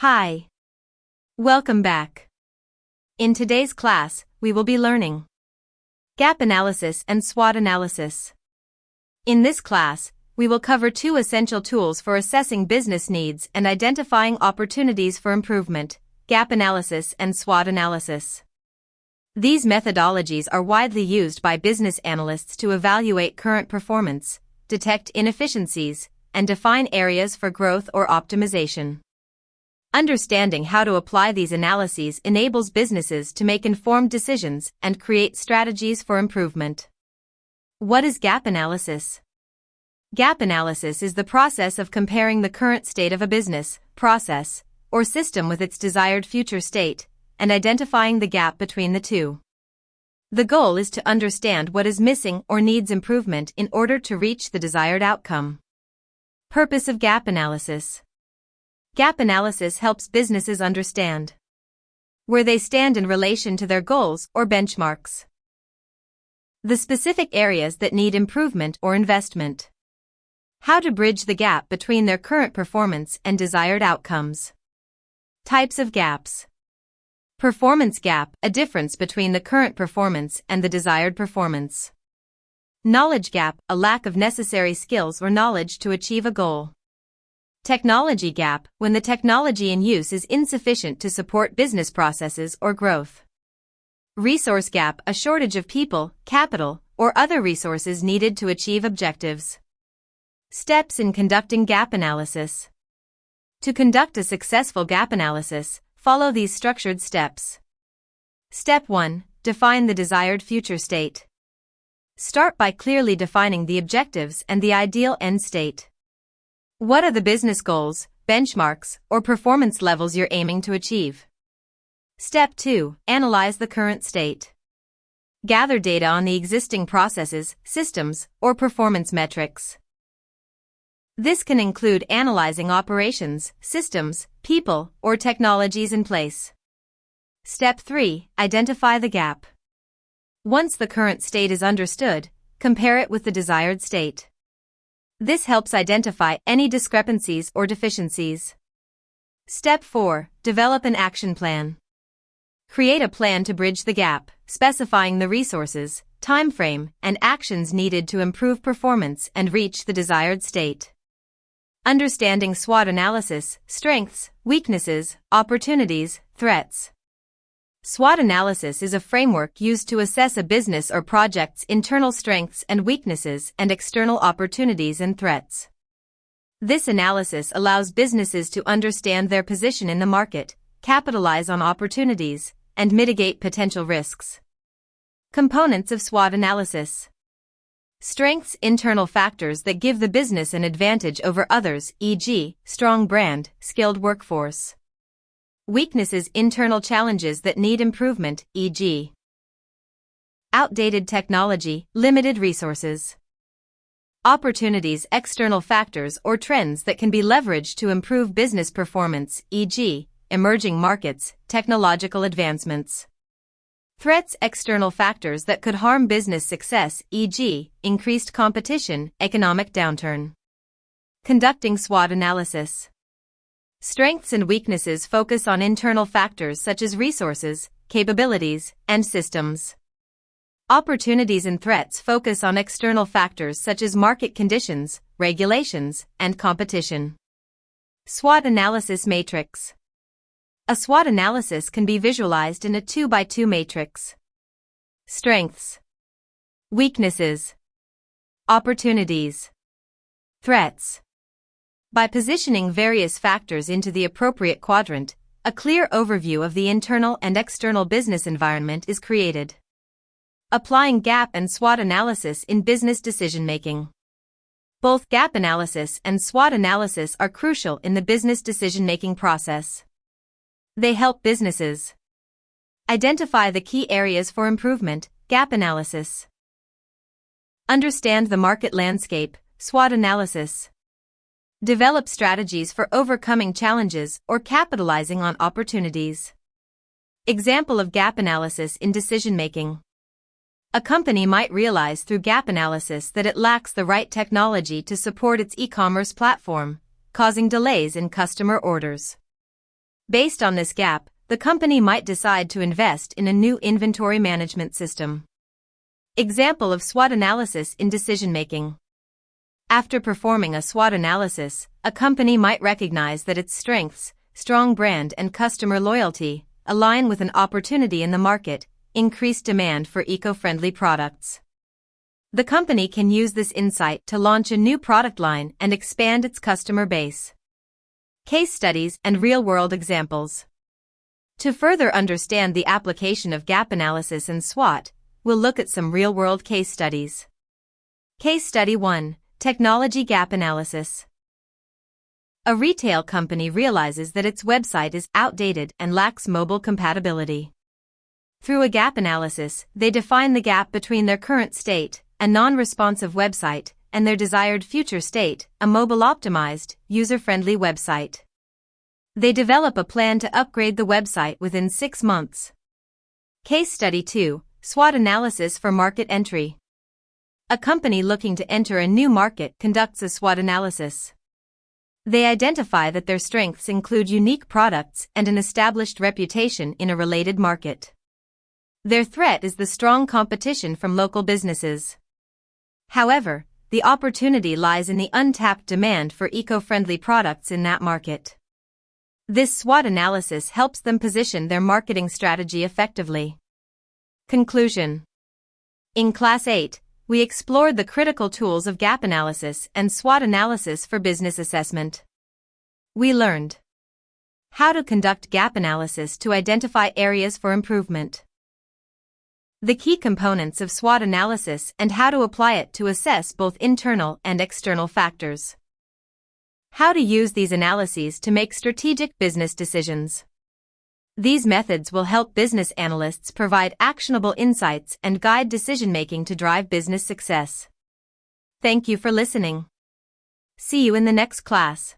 Hi. Welcome back. In today's class, we will be learning gap analysis and SWOT analysis. In this class, we will cover two essential tools for assessing business needs and identifying opportunities for improvement: gap analysis and SWOT analysis. These methodologies are widely used by business analysts to evaluate current performance, detect inefficiencies, and define areas for growth or optimization. Understanding how to apply these analyses enables businesses to make informed decisions and create strategies for improvement. What is gap analysis? Gap analysis is the process of comparing the current state of a business, process, or system with its desired future state, and identifying the gap between the two. The goal is to understand what is missing or needs improvement in order to reach the desired outcome. Purpose of gap analysis. Gap analysis helps businesses understand where they stand in relation to their goals or benchmarks, the specific areas that need improvement or investment, how to bridge the gap between their current performance and desired outcomes. Types of gaps. Performance gap, a difference between the current performance and the desired performance. Knowledge gap, a lack of necessary skills or knowledge to achieve a goal. Technology gap, when the technology in use is insufficient to support business processes or growth. Resource gap, a shortage of people, capital, or other resources needed to achieve objectives. Steps in conducting gap analysis. To conduct a successful gap analysis, follow these structured steps. Step 1. Define the desired future state. Start by clearly defining the objectives and the ideal end state. What are the business goals, benchmarks, or performance levels you're aiming to achieve? Step 2. Analyze the current state. Gather data on the existing processes, systems, or performance metrics. This can include analyzing operations, systems, people, or technologies in place. Step 3. Identify the gap. Once the current state is understood, compare it with the desired state. This helps identify any discrepancies or deficiencies. Step 4. Develop an action plan. Create a plan to bridge the gap, specifying the resources, timeframe, and actions needed to improve performance and reach the desired state. Understanding SWOT analysis: strengths, weaknesses, opportunities, threats. SWOT analysis is a framework used to assess a business or project's internal strengths and weaknesses and external opportunities and threats. This analysis allows businesses to understand their position in the market, capitalize on opportunities, and mitigate potential risks. Components of SWOT analysis. Strengths: internal factors that give the business an advantage over others, e.g., strong brand, skilled workforce. Weaknesses: internal challenges that need improvement, e.g., outdated technology, limited resources. Opportunities: external factors or trends that can be leveraged to improve business performance, e.g., emerging markets, technological advancements. Threats: external factors that could harm business success, e.g., increased competition, economic downturn. Conducting SWOT analysis. Strengths and weaknesses focus on internal factors such as resources, capabilities, and systems. Opportunities and threats focus on external factors such as market conditions, regulations, and competition. SWOT analysis matrix. A SWOT analysis can be visualized in a 2x2 matrix. Strengths, weaknesses, opportunities, threats. By positioning various factors into the appropriate quadrant, a clear overview of the internal and external business environment is created. Applying gap and SWOT analysis in business decision-making. Both gap analysis and SWOT analysis are crucial in the business decision-making process. They help businesses identify the key areas for improvement, gap analysis. Understand the market landscape, SWOT analysis. Develop strategies for overcoming challenges or capitalizing on opportunities. Example of gap analysis in decision-making. A company might realize through gap analysis that it lacks the right technology to support its e-commerce platform, causing delays in customer orders. Based on this gap, the company might decide to invest in a new inventory management system. Example of SWOT analysis in decision-making. After performing a SWOT analysis, a company might recognize that its strengths, strong brand and customer loyalty, align with an opportunity in the market, increased demand for eco-friendly products. The company can use this insight to launch a new product line and expand its customer base. Case studies and real-world examples. To further understand the application of gap analysis and SWOT, we'll look at some real-world case studies. Case study 1, Technology Gap Analysis. A retail company realizes that its website is outdated and lacks mobile compatibility. Through a gap analysis, they define the gap between their current state, a non-responsive website, and their desired future state, a mobile-optimized, user-friendly website. They develop a plan to upgrade the website within 6 months. Case study 2, SWOT analysis for market entry. A company looking to enter a new market conducts a SWOT analysis. They identify that their strengths include unique products and an established reputation in a related market. Their threat is the strong competition from local businesses. However, the opportunity lies in the untapped demand for eco-friendly products in that market. This SWOT analysis helps them position their marketing strategy effectively. Conclusion. In Class 8, we explored the critical tools of gap analysis and SWOT analysis for business assessment. We learned how to conduct gap analysis to identify areas for improvement, the key components of SWOT analysis and how to apply it to assess both internal and external factors, how to use these analyses to make strategic business decisions. These methods will help business analysts provide actionable insights and guide decision-making to drive business success. Thank you for listening. See you in the next class.